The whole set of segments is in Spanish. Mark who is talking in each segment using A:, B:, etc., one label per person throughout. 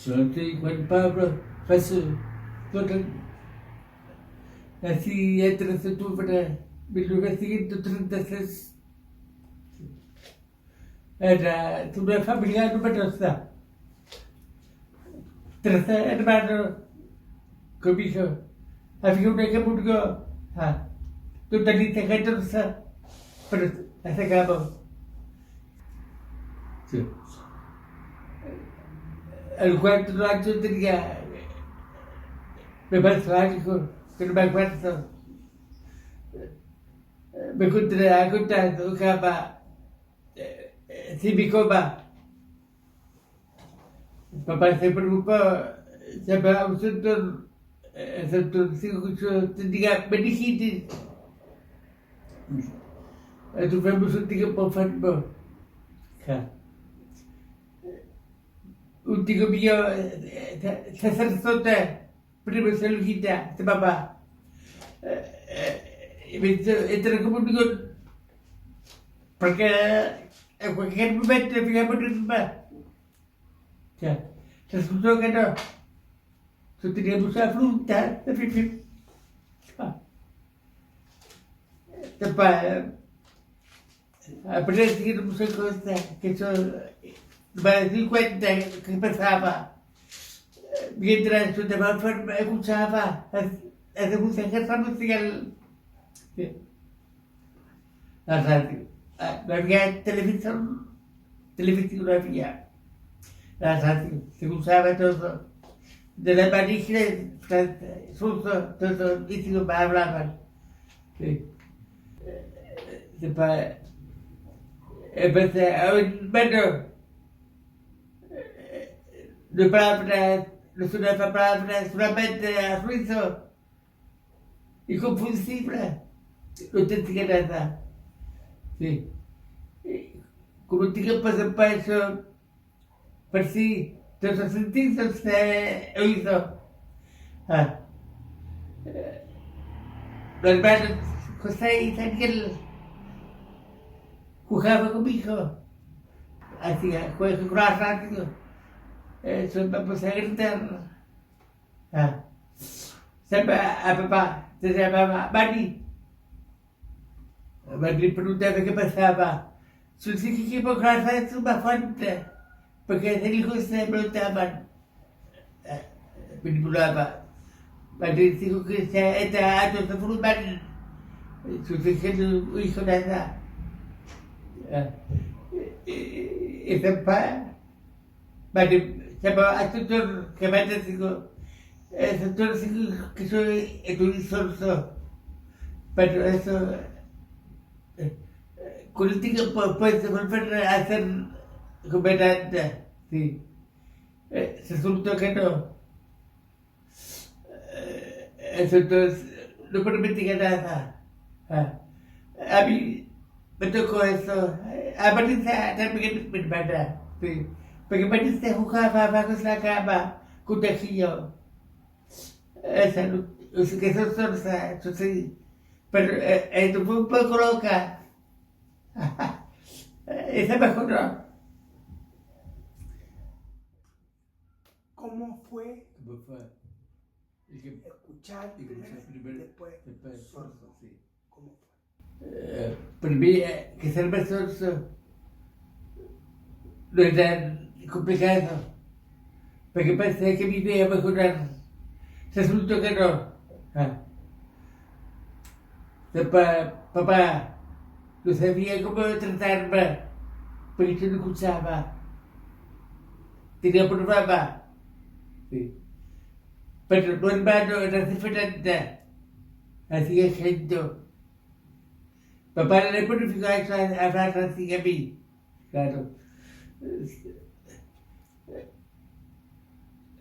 A: Pronto, quando Pablo faço toda assim entre setembro de seguinte 36 era tudo é familiar no Batista. Terceira hermano comigo. Havia uma que mudou. Tu tens que ter pero essa acabou. Sim. El cuento no yo tenía, me parece algo que no me acuerdo. Me encontré a contar que estaba sin mi coma. Papá se preocupó, se va a un centro tenía meningitis. Entonces fuimos un tiempo enfermo. Un tío mío, sacerdote, primo de Lujita, de papá. Y me dice, entra como un digo, porque en cualquier momento fijamos en más. Ya, resultó que no. Yo teníamos la fruta, de fin. Después, aprendí que no muchas cosas, que son... Me di cuenta que pasaba. Mientras yo estaba enferma, escuchaba esa música musical. La radio. No había televisión no había. La radio, se escuchaba todo. De la manija, suso, todo, y si no me hablaban. Después, empecé a oír menos. De palabras, no son palabras solamente ruido y confusible. No te entiendo nada. Sí. Como tengo pasado para eso, por sí, todos los sentidos se oído. Los hermanos José y Daniel jugaban conmigo. Hacía juegos con la radio. Eso vamos a gritar. A papá se llamaba Mari. Mari preguntaba qué pasaba. Sus hijos que por casa es una fuente. Porque los hijos se preguntaban. Manipulaba. Mari dijo que está alto de fumar. Sus hijos nada. Y papá. Mari se llama Astor, que me digo, Astor que soy el sorso, pero eso, con el tiempo puedes volver a hacer gobernante, sí. Resultó que no. Eso entonces, no permitía nada. A mí me tocó eso, a Marisa también mi hermana, sí. Porque Marisa jugaba bajo la cama con tejillo. Esa, que son sorsa, eso sí. Pero esto fue un poco loca. Esa mejoró.
B: ¿Cómo fue
A: ¿Cómo fue?
B: escuchar primero, después sordo?
A: Sí.
B: ¿Cómo fue?
A: Primero, que ser sorso no era complicado. Porque pensé que mi vida iba a mejorar. Resultó que no. Después, papá no sabía cómo tratarme, porque yo no escuchaba. Tenía problemas. Sí. Pero mi hermano era diferente. Hacía gesto. Papá le purificó a hablar así a mí. Claro.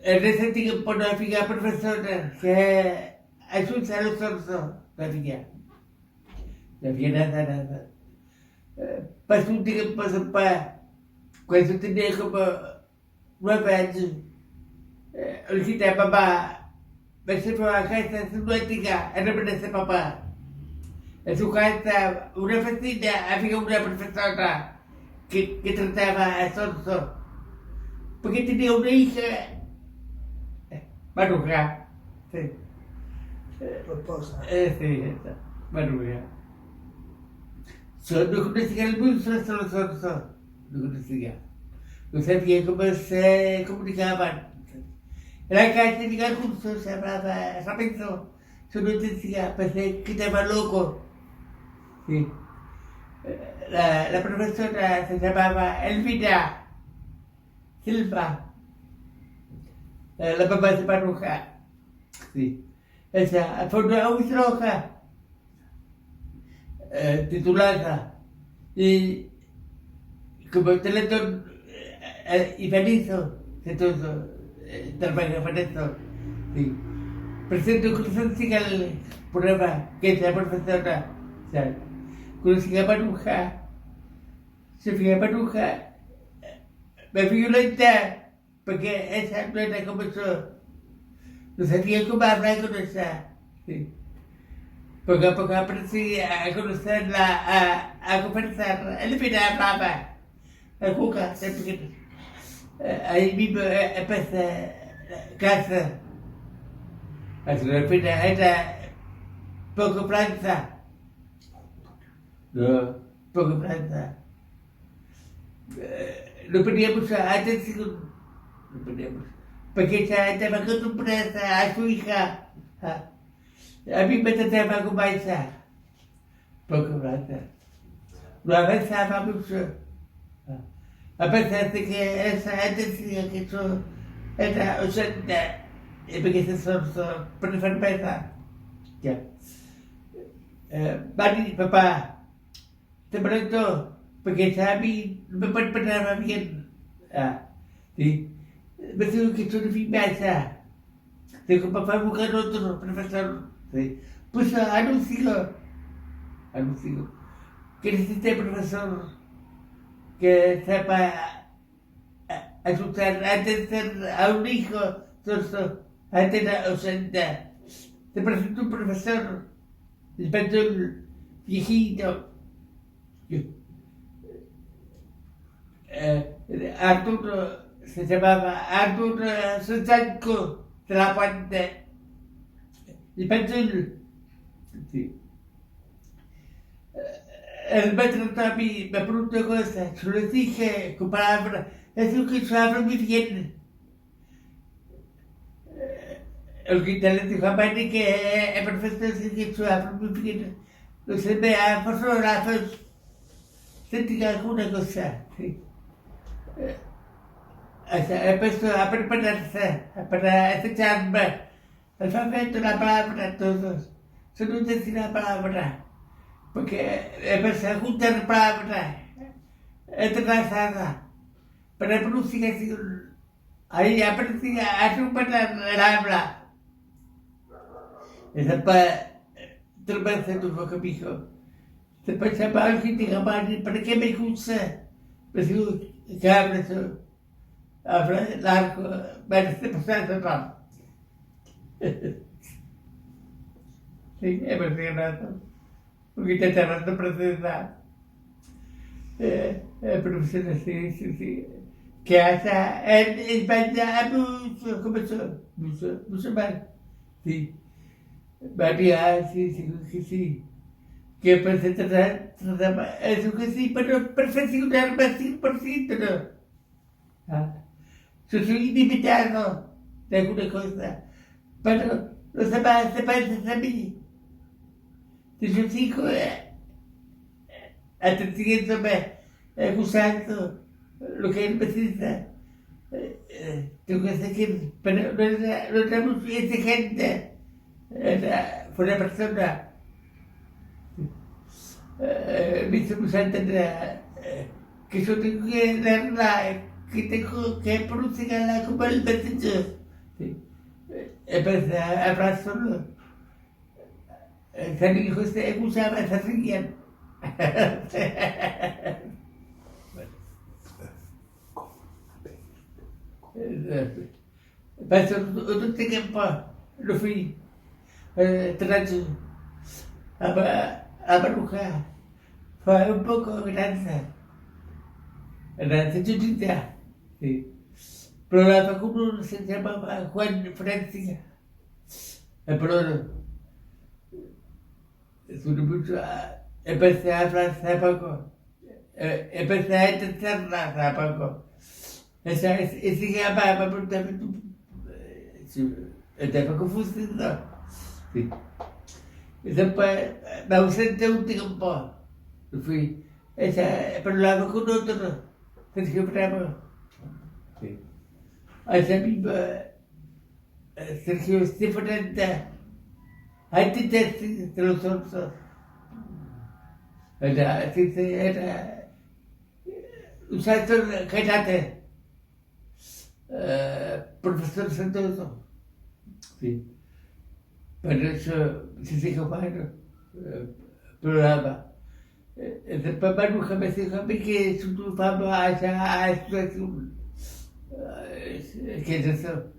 A: En ese tiempo no había profesora que ayudara a los sordos. No había. No había nada. Pasó un tiempo después, cuando tenía como 9 años. Olvida papá, me llevó a casa su nuetica, en nombre de papá. En su casa, una vecina, había una profesora que trataba a sordos. Porque tenía una hija Maruja. Sí.
C: Tu esposa.
A: Sí, esa. Maruja. No conocía el mundo, no conocía. No sabía cómo se comunicaban. En la calle tenía cursos, se hablaba rápido. Yo no decía, pensé que estaba loco. Sí. La profesora se llamaba Elvira Silva, la mamá de Maruja. Sí. Esa fue una roja titulada y como Teletón y Felizo, entonces trabaja para esto. Sí. Presento cursos al programa que es la profesora. O sea, conocía a Maruja, Sofía Maruja, me violenta porque esa no era como yo. No sabía cómo hablar con esa. Sí. Poco a poco aprendí a conocerla, a conversar. Él me hablaba, a jugar, siempre. Ahí mismo empecé casa. Así al final era poco Francia. No, poco Francia. No poníamos atención. No poníamos. Porque ella estaba acostumbrada a su hija. A mí me trataba como a ella. Poco Francia. No avanzaba mucho. A pesar de que esa decía que yo era ausente, porque se esforzó por enfermedad. Ya. Mami, papá, te pregunto, porque ya a mí no me preparaba bien. Sí. Me dijo que yo no fui más. Digo, papá, buscar otro profesor. Sí. Pues anuncio, que necesité profesor que sepa asustar, atender a un hijo, todo, atender ausente. Te presento un profesor, el español viejito, Arturo, se llamaba Arturo Sanco de la Puente, el español. Sí. El maestro también me preguntó cosas, yo le dije con palabras, es lo que yo hablo muy bien. El que le dijo a Mari que el profesor dice que yo hablo muy bien. No se me ha pasado la voz, sentí alguna cosa. Sí. Empezó a prepararse para escucharme. Alfabeto, la palabra, todos. Yo no decía la palabra. Porque empecé a juntar palabras entrelazadas para pronunciación. Ahí aprendí a superar el habla. Y después, tres veces tuvo que me dijo, después llamaba al que diga, ¿para qué me gusta? Me dijo, que habla eso, habla largo, merece pasar de pan. Sí, es verdad. Porque te tratan de procesar. Profesora, sí. Que haya en España mucho, mucho más. Sí. María, sí. Que pues se trataba, eso que sí, pero perfeccionar más 100%, ¿no? Yo soy limitado de alguna cosa, pero los demás se parecen a mí. Si yo sigo atendiéndome, usando lo que él necesita, tengo que seguir, pero no era muy exigente, fue una persona, me hizo mucha entender que yo tengo que darla, que tengo que pronunciarla como él me enseñó. Sí. Empecé a hablar solo. San José usaba esa señal. Pasó otro tiempo, lo fui tras a Maruja. Fue un poco grande chiquita, sí. Pero la facultad se llamaba Juan Francia. Pero empecé a hablar hace poco. Empecé a entenderla hace poco. Esa se llamaba, pero también estaba confundido. Sí. Y después me ausenté un tiempo. Fui. Pero lo hago con otro. Sergio Bravo. Sí. Esa misma. Sergio es diferente. Antes de los otros. Era un santo Cañate. Profesor Santoso. Sí. Pero eso se sigue jugando. Programa. Después Manu me dijo a mí que su fama allá a situación. ¿Qué es eso?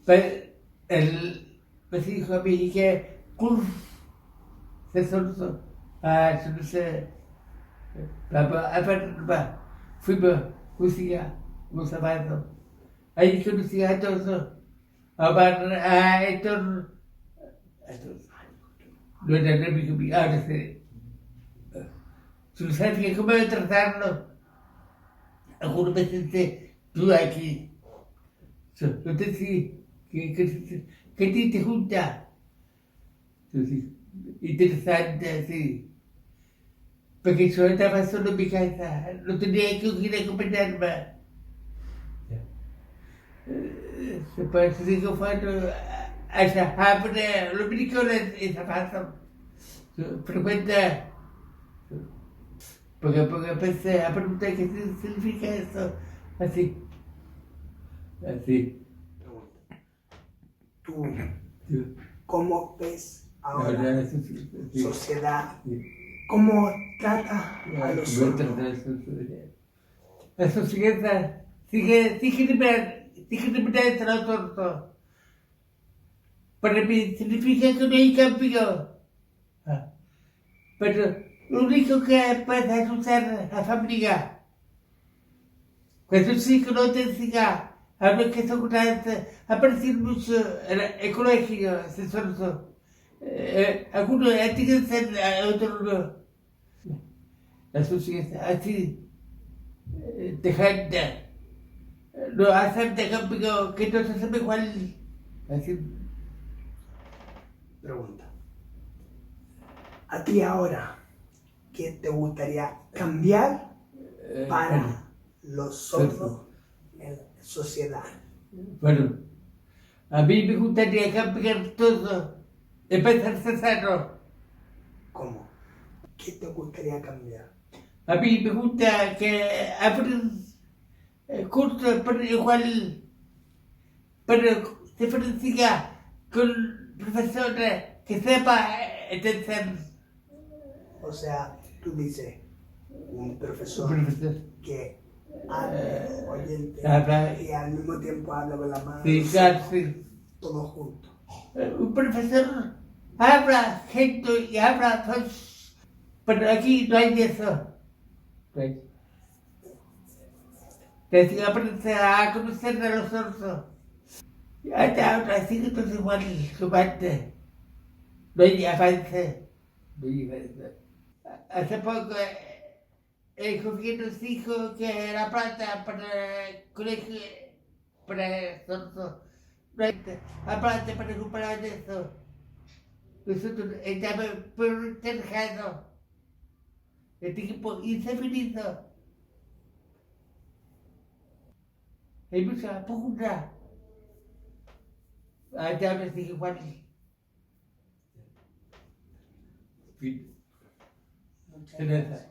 A: Pero él me dijo a mí que curso se solucionó. Yo no sé. Fuimos música, un sábado. Ahí conocía a todos. A estos. No era mi ahora sé. Tú no sabes cómo tratarlo. Algunos me dicen, tú aquí. No te sé que te junta. Interesante, sí. Porque yo estaba solo en mi casa, no tenía que ir a acompañarme. Después sigo fuendo a esa hambre, los bricones y zapatos. Frecuenta. Porque empecé a preguntar qué significa eso. Así. Así.
C: Tú,
A: Sí.
C: ¿cómo ves ahora
A: Ahora,
C: la
A: sí.
C: sociedad?
A: Sí.
C: ¿Cómo trata a los sordos?
A: La sociedad sigue limitando a los sordos. Para mí significa que no hay cambio. Pero lo único que puede ayudar a la familia, cuando sí que no te siga, a ver que son grandes, aparecen mucho en el colegio, se sordos. Algunos tienen que ser otros no. La sociedad así, dejando, no acepta cambio que no se sabe cuál. Así.
C: Pregunta. A ti ahora, ¿qué te gustaría cambiar para los sordos en la sociedad?
A: Bueno, a mí me gustaría cambiar todo, empezar a ser sano.
C: ¿Cómo? ¿Qué te gustaría cambiar?
A: A mí me gusta que abrir cursos para igual, para diferenciar con profesores que sepa entender.
C: O sea, tú dices, un profesor que hable oyente
A: Habla.
C: y al mismo tiempo habla con la mano,
A: Sí, claro, sí.
C: todos juntos.
A: Un profesor habla gente y habla pues, pero aquí no hay eso. Pues, que aprender a conocer a los otros. Hasta ahora sigue todo igual como antes. No hay avance. No hay avance. Hace poco el gobierno dijo que la plata para el colegio, para sordos, no hay plata para recuperar eso. Nosotros estamos protegidos. El tiempo indefinido. Hay mucha pugna. Hasta ahora sigue igual. Fin.
C: Muchas
A: Gracias.